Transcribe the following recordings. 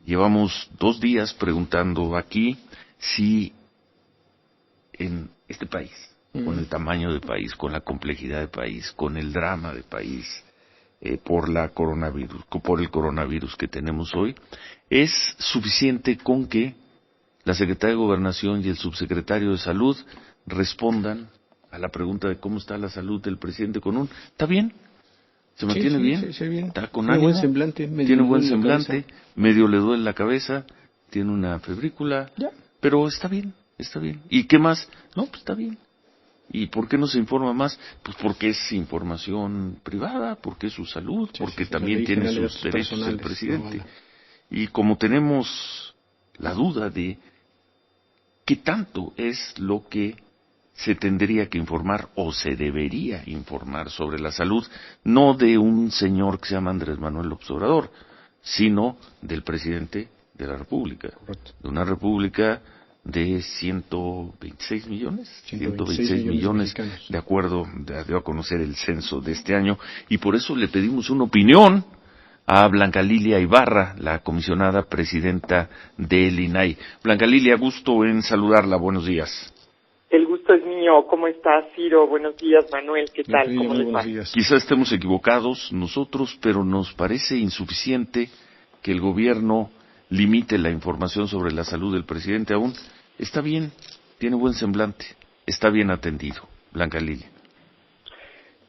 Llevamos 2 días preguntando aquí si en este país, con el tamaño de país, con la complejidad de país, con el drama de país, por el coronavirus que tenemos hoy, es suficiente con que la Secretaría de Gobernación y el Subsecretario de Salud respondan a la pregunta de cómo está la salud del presidente con un ¿está bien? ¿Se mantiene bien? Sí, bien? ¿Está con ánimo? Tiene buen semblante, medio le duele la cabeza, tiene una febrícula, pero está bien. ¿Y qué más? No, pues está bien. ¿Y por qué no se informa más? Pues porque es información privada, porque es su salud, porque también tiene sus derechos el presidente. Y como tenemos la duda de qué tanto es lo que se tendría que informar o se debería informar sobre la salud, no de un señor que se llama Andrés Manuel López Obrador, sino del presidente de la República. Correcto. De una república de 126 millones, 126 millones de acuerdo, dio a conocer el censo de este año, y por eso le pedimos una opinión a Blanca Lilia Ibarra, la comisionada presidenta del INAI. Blanca Lilia, gusto en saludarla, buenos días. El gusto es mío. ¿Cómo estás, Ciro? Buenos días, Manuel. ¿Qué tal? ¿Cómo les va? Quizá estemos equivocados nosotros, pero nos parece insuficiente que el gobierno limite la información sobre la salud del presidente aún. Está bien, tiene buen semblante, está bien atendido. Blanca Lilia.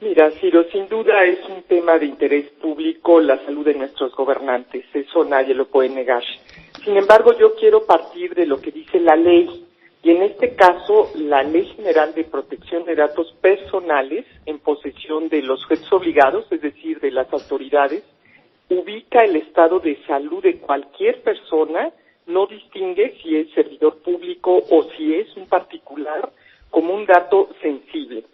Mira, Ciro, sin duda es un tema de interés público la salud de nuestros gobernantes. Eso nadie lo puede negar. Sin embargo, yo quiero partir de lo que dice la ley. Y en este caso, la Ley General de Protección de Datos Personales en posesión de los sujetos obligados, es decir, de las autoridades, ubica el estado de salud de cualquier persona, no distingue si es servidor público o si es un particular, como un dato sensible.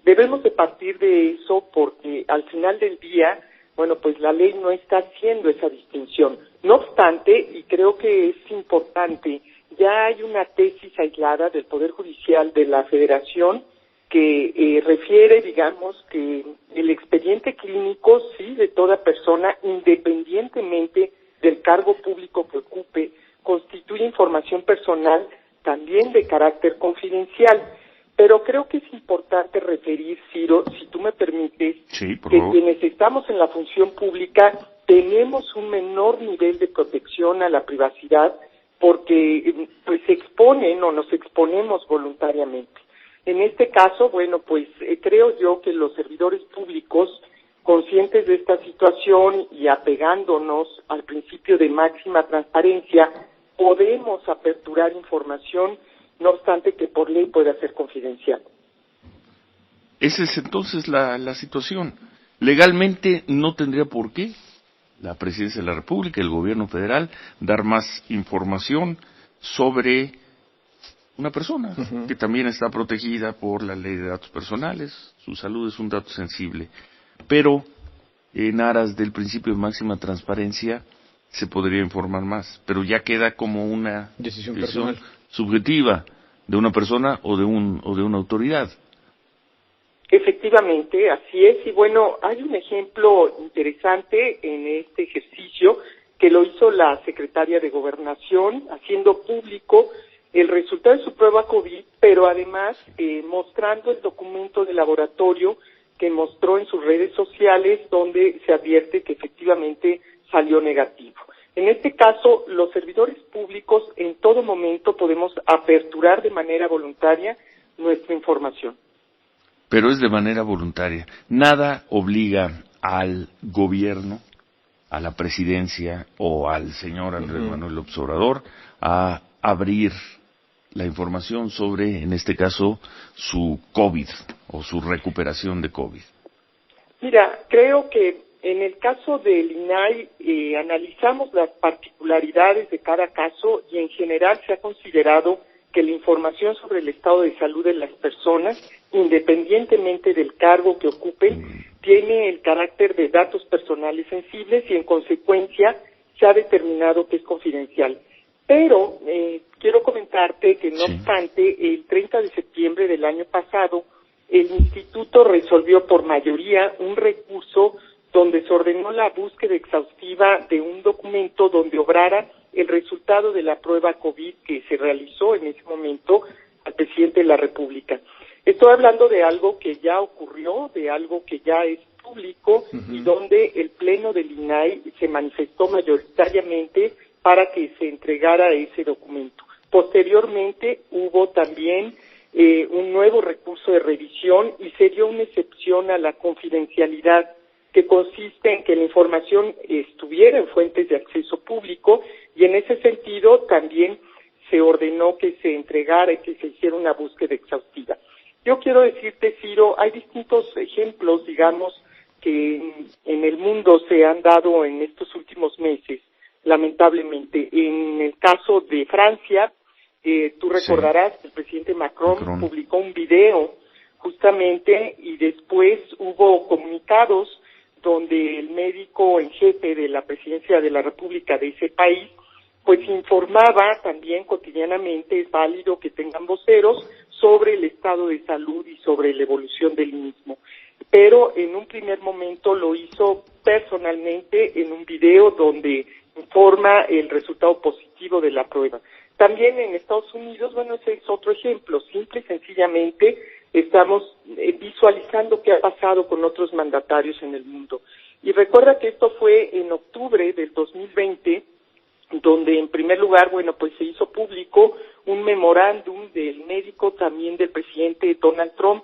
Debemos de partir de eso porque al final del día, pues la ley no está haciendo esa distinción. No obstante, y creo que es importante, ya hay una tesis aislada del Poder Judicial de la Federación que refiere, digamos, que el expediente clínico, sí, de toda persona, independientemente del cargo público que ocupe, constituye información personal también de carácter confidencial. Pero creo que es importante referir, Ciro, si tú me permites, que quienes estamos en la función pública tenemos un menor nivel de protección a la privacidad porque pues se exponen o nos exponemos voluntariamente. En este caso, creo yo que los servidores públicos, conscientes de esta situación y apegándonos al principio de máxima transparencia, podemos aperturar información, no obstante que por ley pueda ser confidencial. Esa es entonces la situación. Legalmente no tendría por qué la Presidencia de la República, el Gobierno Federal, dar más información sobre una persona que también está protegida por la Ley de Datos Personales. Su salud es un dato sensible. Pero en aras del principio de máxima transparencia se podría informar más. Pero ya queda como una decisión subjetiva de una persona o de una autoridad. Efectivamente, así es. Y hay un ejemplo interesante en este ejercicio que lo hizo la secretaria de Gobernación, haciendo público el resultado de su prueba COVID, pero además mostrando el documento de laboratorio que mostró en sus redes sociales, donde se advierte que efectivamente salió negativo. En este caso, los servidores públicos en todo momento podemos aperturar de manera voluntaria nuestra información. Pero es de manera voluntaria. Nada obliga al gobierno, a la presidencia o al señor Andrés Manuel López Obrador a abrir la información sobre, en este caso, su COVID o su recuperación de COVID. Mira, creo que en el caso del INAI analizamos las particularidades de cada caso y en general se ha considerado que la información sobre el estado de salud de las personas, independientemente del cargo que ocupen, tiene el carácter de datos personales sensibles y en consecuencia se ha determinado que es confidencial. Pero quiero comentarte que no obstante, el 30 de septiembre del año pasado, el Instituto resolvió por mayoría un recurso donde se ordenó la búsqueda exhaustiva de un documento donde obrara el resultado de la prueba COVID que se realizó en ese momento al presidente de la República. Estoy hablando de algo que ya ocurrió, de algo que ya es público y donde el Pleno del INAI se manifestó mayoritariamente para que se entregara ese documento. Posteriormente hubo también un nuevo recurso de revisión y se dio una excepción a la confidencialidad que consiste en que la información estuviera en fuentes de acceso público y en ese sentido también se ordenó que se entregara y que se hiciera una búsqueda exhaustiva. Yo quiero decirte, Ciro, hay distintos ejemplos, digamos, que en el mundo se han dado en estos últimos meses, lamentablemente. En el caso de Francia, tú recordarás que el presidente Macron publicó un video justamente y después hubo comunicados donde el médico en jefe de la presidencia de la República de ese país pues informaba también cotidianamente, es válido que tengan voceros, sobre el estado de salud y sobre la evolución del mismo. Pero en un primer momento lo hizo personalmente en un video donde informa el resultado positivo de la prueba. También en Estados Unidos, bueno, ese es otro ejemplo, simple y sencillamente estamos visualizando qué ha pasado con otros mandatarios en el mundo. Y recuerda que esto fue en octubre del 2020, donde en primer lugar, bueno, pues se hizo público un memorándum del médico también del presidente Donald Trump,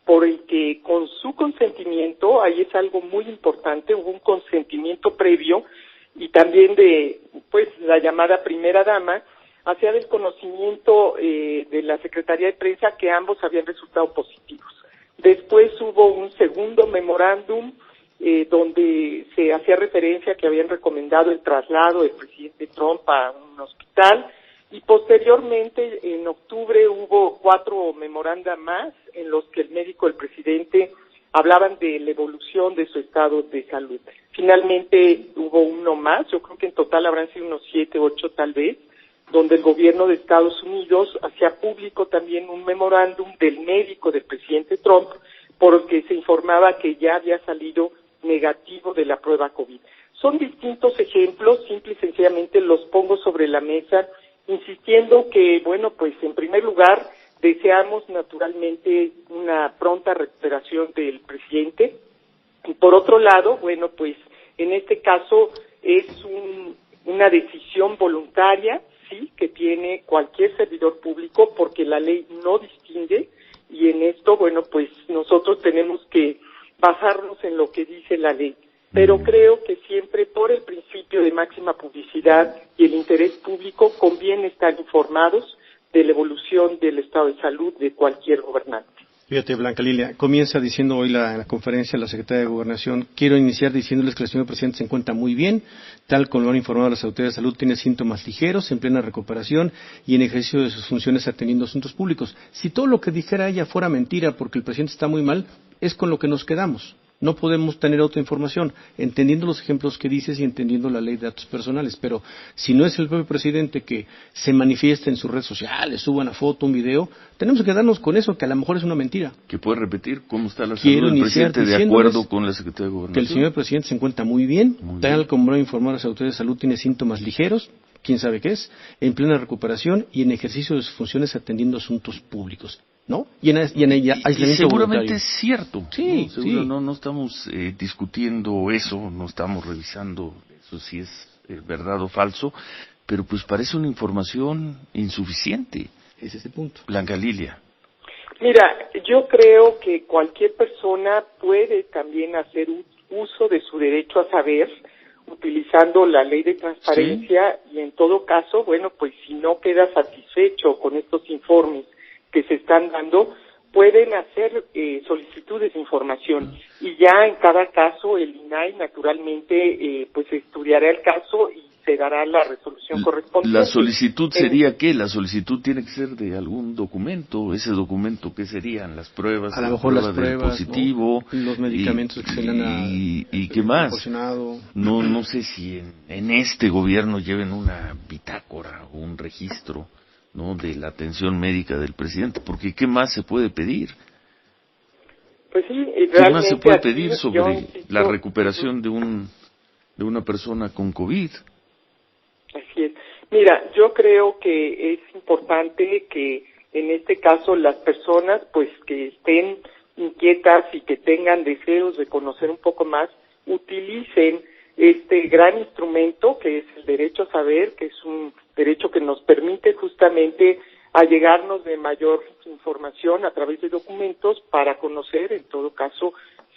por el que con su consentimiento, ahí es algo muy importante, hubo un consentimiento previo y también de, pues, la llamada primera dama, hacía del conocimiento de la Secretaría de Prensa que ambos habían resultado positivos. Después hubo un segundo memorándum donde se hacía referencia que habían recomendado el traslado del presidente Trump a un hospital y posteriormente en octubre hubo 4 memoranda más en los que el médico del presidente hablaban de la evolución de su estado de salud. Finalmente hubo uno más, yo creo que en total habrán sido unos 7, 8 tal vez, donde el gobierno de Estados Unidos hacía público también un memorándum del médico del presidente Trump por el que se informaba que ya había salido negativo de la prueba COVID. Son distintos ejemplos, simple y sencillamente los pongo sobre la mesa, insistiendo que, bueno, pues en primer lugar deseamos naturalmente una pronta recuperación del presidente y por otro lado, bueno, pues en este caso es una decisión voluntaria, sí, que tiene cualquier servidor público porque la ley no distingue y en esto, bueno, pues nosotros tenemos que basarnos en lo que dice la ley. Pero creo que siempre por el principio de máxima publicidad y el interés público conviene estar informados de la evolución del estado de salud de cualquier gobernante. Fíjate, Blanca Lilia, comienza diciendo hoy la conferencia de la Secretaría de Gobernación, quiero iniciar diciéndoles que el señor presidente se encuentra muy bien, tal como lo han informado las autoridades de salud, tiene síntomas ligeros, en plena recuperación y en ejercicio de sus funciones atendiendo asuntos públicos. Si todo lo que dijera ella fuera mentira porque el presidente está muy mal, es con lo que nos quedamos. No podemos tener otra información, entendiendo los ejemplos que dices y entendiendo la ley de datos personales, pero si no es el propio presidente que se manifiesta en sus redes sociales, suba una foto, un video, tenemos que quedarnos con eso, que a lo mejor es una mentira. ¿Que puede repetir cómo está la salud del presidente de acuerdo con la Secretaría de Gobernación? Que el señor presidente se encuentra muy bien, tal como lo informaron las autoridades de salud, tiene síntomas ligeros, quién sabe qué es, en plena recuperación y en ejercicio de sus funciones atendiendo asuntos públicos. ¿No? Y en aislamiento seguramente voluntario. es cierto. Sí, ¿no? Seguro no estamos discutiendo eso, no estamos revisando eso si es verdad o falso, pero pues parece una información insuficiente. Es ese punto. Blanca Lilia. Mira, yo creo que cualquier persona puede también hacer uso de su derecho a saber, utilizando la ley de transparencia y en todo caso, bueno, pues si no queda satisfecho con estos informes que se están dando, pueden hacer solicitudes de información y ya en cada caso el INAI naturalmente pues estudiará el caso y se dará la resolución correspondiente. ¿La solicitud sería qué? La solicitud tiene que ser de algún documento. ¿Ese documento qué serían? ¿Las pruebas? A lo mejor las pruebas, positivo, ¿no? Los medicamentos que se le han ¿Y qué más? No sé si en este gobierno lleven una bitácora o un registro, ¿no?, de la atención médica del presidente, porque ¿qué más se puede pedir? Pues sí, ¿Qué más se puede pedir sobre insisto, la recuperación de una persona con COVID? Así es. Mira, yo creo que es importante que en este caso las personas pues que estén inquietas y que tengan deseos de conocer un poco más, utilicen este gran instrumento que es el derecho a saber, que es un derecho que nos permite justamente allegarnos de mayor información a través de documentos para conocer, en todo caso,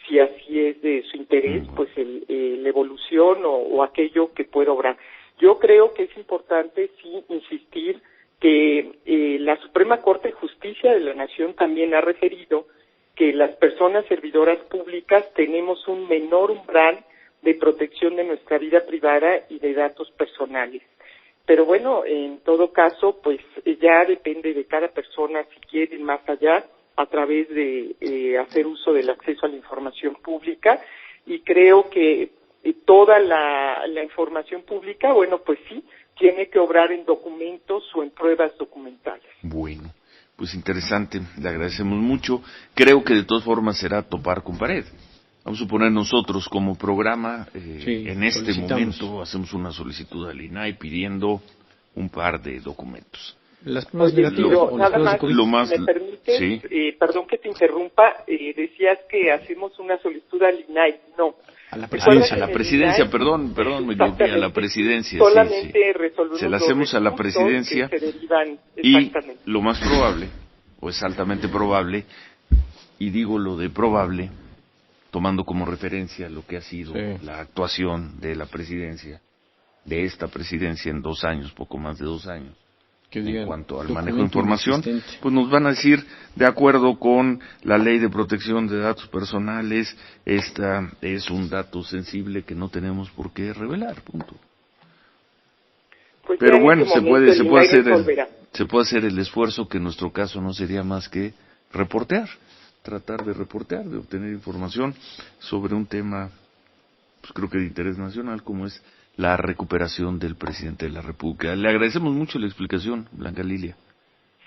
si así es de su interés, pues la evolución o aquello que pueda obrar. Yo creo que es importante, sí, insistir que la Suprema Corte de Justicia de la Nación también ha referido que las personas servidoras públicas tenemos un menor umbral de protección de nuestra vida privada y de datos personales. Pero bueno, en todo caso, pues ya depende de cada persona si quiere ir más allá a través de hacer uso del acceso a la información pública, y creo que toda la información pública, bueno, pues sí, tiene que obrar en documentos o en pruebas documentales. Bueno, pues interesante, le agradecemos mucho. Creo que de todas formas será topar con pared. Vamos a suponer nosotros como programa, en este momento hacemos una solicitud al INAI pidiendo un par de documentos. Las pruebas negativas o las pruebas de COVID. Lo más, ¿me permites? Sí. Perdón que te interrumpa, decías que hacemos una solicitud al INAI. No. A la presidencia. A la presidencia, perdón, me equivoqué, a la presidencia. Solamente sí. resolvemos Se la hacemos a la presidencia que se derivan, y lo más probable, o es altamente probable, y digo lo de probable, tomando como referencia lo que ha sido la actuación de la presidencia, de esta presidencia en 2 años, poco más de 2 años, en cuanto al manejo de información, pues nos van a decir, de acuerdo con la Ley de Protección de Datos Personales, esta es un dato sensible que no tenemos por qué revelar, punto. Pues pero bueno, se puede hacer el esfuerzo, que en nuestro caso no sería más que tratar de reportear, de obtener información sobre un tema, pues creo que de interés nacional, como es la recuperación del presidente de la República. Le agradecemos mucho la explicación, Blanca Lilia.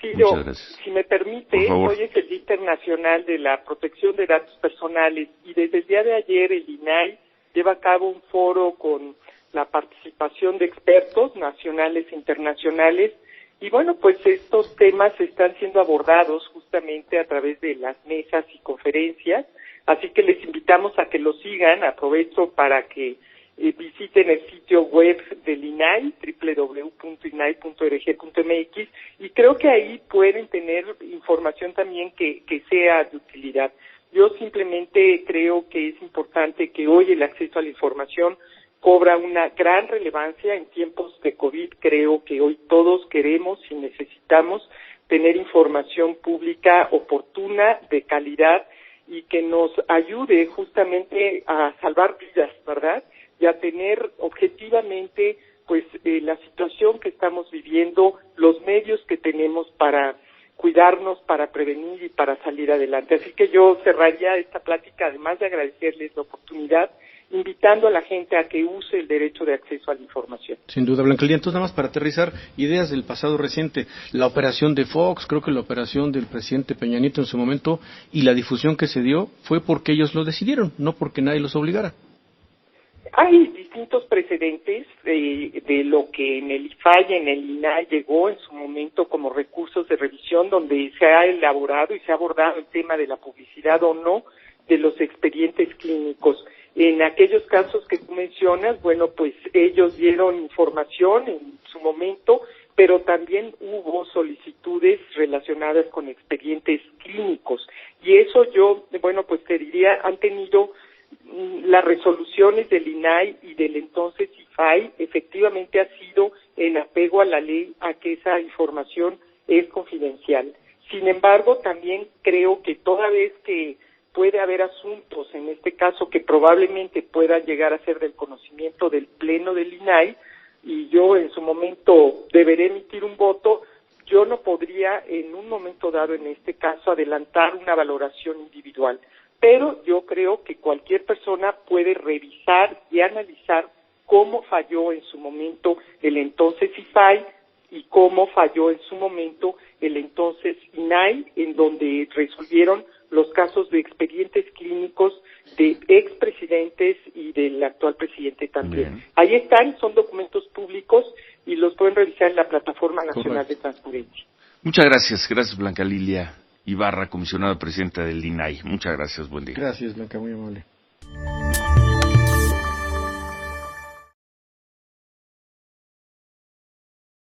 Sí, muchas gracias. Si me permite, hoy es el Día Internacional de la Protección de Datos Personales y desde el día de ayer el INAI lleva a cabo un foro con la participación de expertos nacionales e internacionales. Y bueno, pues estos temas están siendo abordados justamente a través de las mesas y conferencias, así que les invitamos a que lo sigan. Aprovecho para que visiten el sitio web del INAI, www.inai.org.mx, y creo que ahí pueden tener información también que sea de utilidad. Yo simplemente creo que es importante que hoy el acceso a la información cobra una gran relevancia en tiempos de COVID. Creo que hoy todos queremos y necesitamos tener información pública oportuna, de calidad, y que nos ayude justamente a salvar vidas, ¿verdad? Y a tener objetivamente pues la situación que estamos viviendo, los medios que tenemos para cuidarnos, para prevenir y para salir adelante. Así que yo cerraría esta plática, además de agradecerles la oportunidad, invitando a la gente a que use el derecho de acceso a la información. Sin duda, Blanca Lilia. Entonces, nada más para aterrizar ideas del pasado reciente, la operación de Fox, creo que la operación del presidente Peña Nieto en su momento, y la difusión que se dio fue porque ellos lo decidieron, no porque nadie los obligara. Hay distintos precedentes de lo que en el IFAI y en el INAI llegó en su momento como recursos de revisión, donde se ha elaborado y se ha abordado el tema de la publicidad o no de los expedientes clínicos. En aquellos casos que tú mencionas, bueno, pues ellos dieron información en su momento, pero también hubo solicitudes relacionadas con expedientes clínicos. Y eso yo, bueno, pues te diría, han tenido las resoluciones del INAI y del entonces IFAI, efectivamente ha sido en apego a la ley, a que esa información es confidencial. Sin embargo, también creo que toda vez que puede haber asuntos, en este caso, que probablemente puedan llegar a ser del conocimiento del Pleno del INAI, y yo en su momento deberé emitir un voto, yo no podría en un momento dado, en este caso, adelantar una valoración individual. Pero yo creo que cualquier persona puede revisar y analizar cómo falló en su momento el entonces IFAI y cómo falló en su momento el entonces INAI, en donde resolvieron los casos de expedientes clínicos de expresidentes y del actual presidente también. Bien. Ahí están, son documentos públicos y los pueden revisar en la Plataforma Nacional Correcto. de Transparencia. Muchas gracias. Gracias, Blanca Lilia Ibarra, comisionada presidenta del INAI. Muchas gracias. Buen día. Gracias, Blanca, muy amable.